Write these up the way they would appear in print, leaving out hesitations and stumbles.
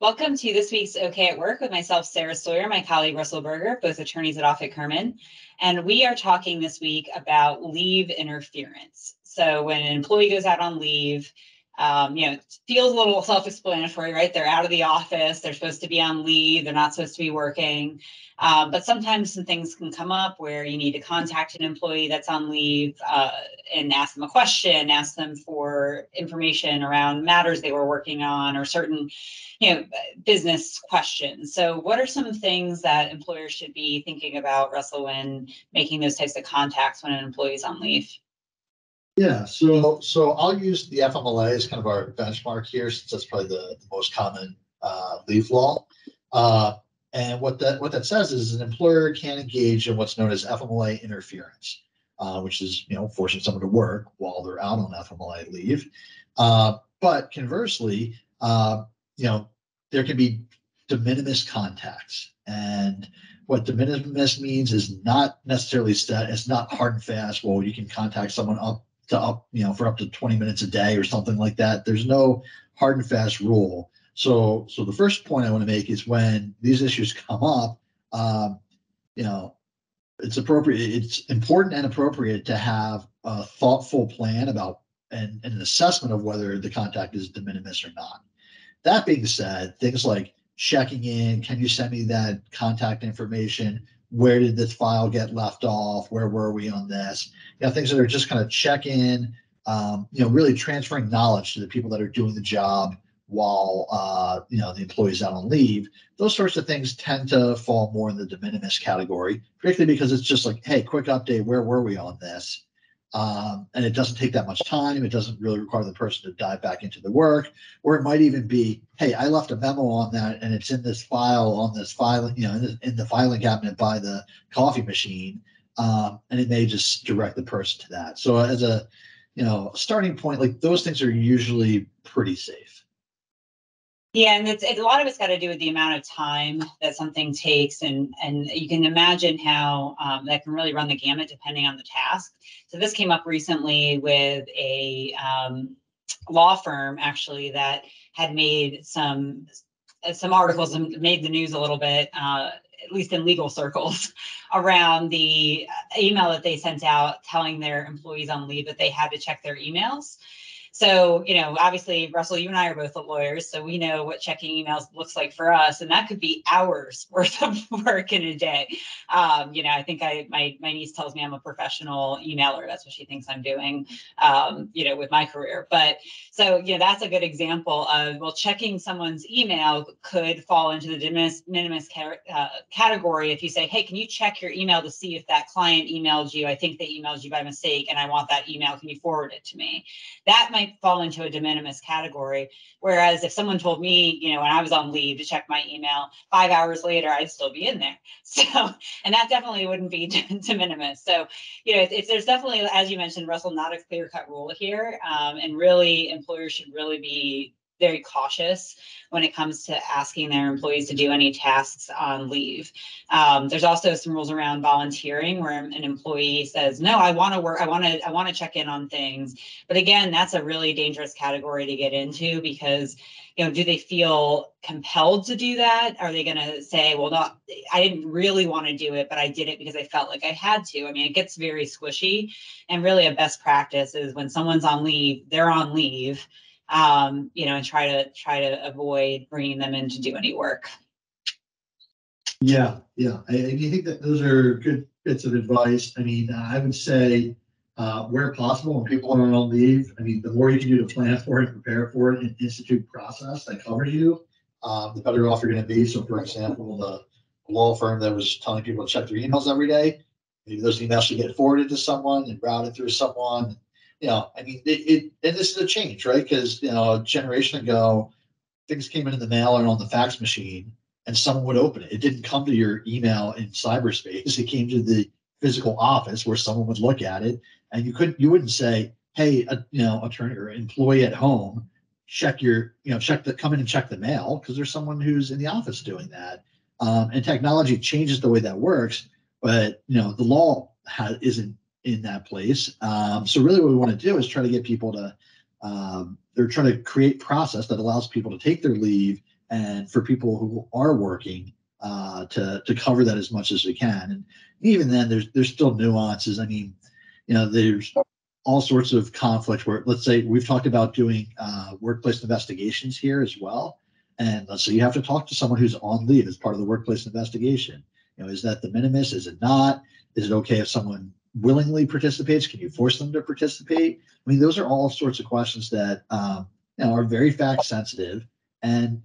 Welcome to this week's OK at Work with myself, Sarah Sawyer, my colleague, Russell Berger, both attorneys at Offit Kurman. And we are talking this week about leave interference. So when an employee goes out on leave, it feels a little self-explanatory, right? They're out of the office, they're supposed to be on leave, they're not supposed to be working. But sometimes some things can come up where you need to contact an employee that's on leave and ask them a question, ask them for information around matters they were working on or certain, business questions. So what are some things that employers should be thinking about, Russell, when making those types of contacts when an employee is on leave? Yeah, so I'll use the FMLA as kind of our benchmark here, since that's probably the most common leave law. And what that says is an employer can engage in what's known as FMLA interference, which is forcing someone to work while they're out on FMLA leave. But conversely, there can be de minimis contacts, and what de minimis means is not necessarily set. It's not hard and fast. Well, you can contact someone for up to 20 minutes a day or something like that. There's no hard and fast rule. So the first point I want to make is when these issues come up, it's important and appropriate to have a thoughtful plan about and an assessment of whether the contact is de minimis or not. That being said, things like checking in, can you send me that contact information? Where did this file get left off? Where were we on this? Things that are just kind of check in, really transferring knowledge to the people that are doing the job while, the employee's out on leave. Those sorts of things tend to fall more in the de minimis category, particularly because it's just like, hey, quick update, where were we on this? And it doesn't take that much time. It doesn't really require the person to dive back into the work, or it might even be, hey, I left a memo on that and it's in this file on this filing, in the filing cabinet by the coffee machine. And it may just direct the person to that. So as a, starting point, like those things are usually pretty safe. Yeah, and a lot of it's got to do with the amount of time that something takes, and you can imagine how that can really run the gamut depending on the task. So this came up recently with a law firm, actually, that had made some articles and made the news a little bit, at least in legal circles, around the email that they sent out telling their employees on leave that they had to check their emails. So, obviously, Russell, you and I are both lawyers, so we know what checking emails looks like for us, and that could be hours worth of work in a day. I think my niece tells me I'm a professional emailer. That's what she thinks I'm doing, with my career. But so, that's a good example of, well, checking someone's email could fall into the de minimis category if you say, hey, can you check your email to see if that client emailed you? I think they emailed you by mistake, and I want that email. Can you forward it to me? That might fall into a de minimis category. Whereas if someone told me, when I was on leave to check my email, 5 hours later, I'd still be in there. So, and that definitely wouldn't be de minimis. So, there's definitely, as you mentioned, Russell, not a clear-cut rule here. And really, employers should really be very cautious when it comes to asking their employees to do any tasks on leave. There's also some rules around volunteering where an employee says, no, I want to work. I want to check in on things. But again, that's a really dangerous category to get into because, do they feel compelled to do that? Are they going to say, well, no, I didn't really want to do it, but I did it because I felt like I had to? I mean, it gets very squishy, and really a best practice is when someone's on leave, they're on leave. And try to avoid bringing them in to do any work. Yeah. I think that those are good bits of advice. I mean, I would say where possible when people are on leave, the more you can do to plan for it and prepare for it and institute process that covers you, the better off you're going to be. So, for example, the law firm that was telling people to check their emails every day, maybe those emails should get forwarded to someone and routed through someone. And this is a change, right? Because, a generation ago, things came in the mail and on the fax machine and someone would open it. It didn't come to your email in cyberspace. It came to the physical office where someone would look at it, and you wouldn't say, hey, attorney or employee at home, come in and check the mail, because there's someone who's in the office doing that. And technology changes the way that works, but, the law isn't in that place. So really what we want to do is try to get people to, they're trying to create process that allows people to take their leave and for people who are working to cover that as much as we can. And even then, there's still nuances. I mean, there's all sorts of conflict where, let's say, we've talked about doing workplace investigations here as well. And let's say you have to talk to someone who's on leave as part of the workplace investigation. Is that de minimis? Is it not? Is it okay if someone willingly participates? Can you force them to participate? I mean, those are all sorts of questions that are very fact sensitive. And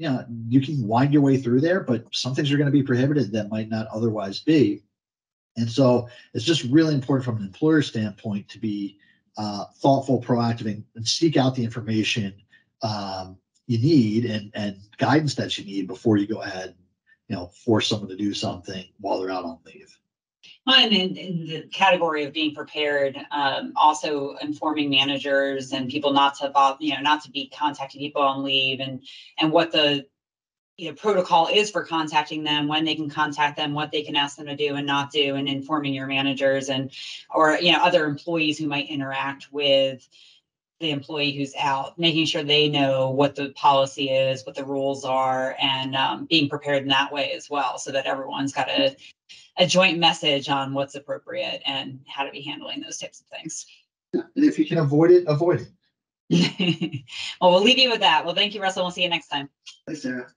you can wind your way through there, but some things are going to be prohibited that might not otherwise be. And so it's just really important from an employer standpoint to be thoughtful, proactive, and seek out the information you need and guidance that you need before you go ahead and force someone to do something while they're out on leave. And in the category of being prepared, also informing managers and people not to be contacting people on leave, and what the protocol is for contacting them, when they can contact them, what they can ask them to do and not do, and informing your managers or other employees who might interact with the employee who's out, making sure they know what the policy is, what the rules are, and being prepared in that way as well, so that everyone's got a joint message on what's appropriate and how to be handling those types of things. And if you can avoid it, avoid it. Well, we'll leave you with that. Well, thank you, Russell. We'll see you next time. Thanks, Sarah.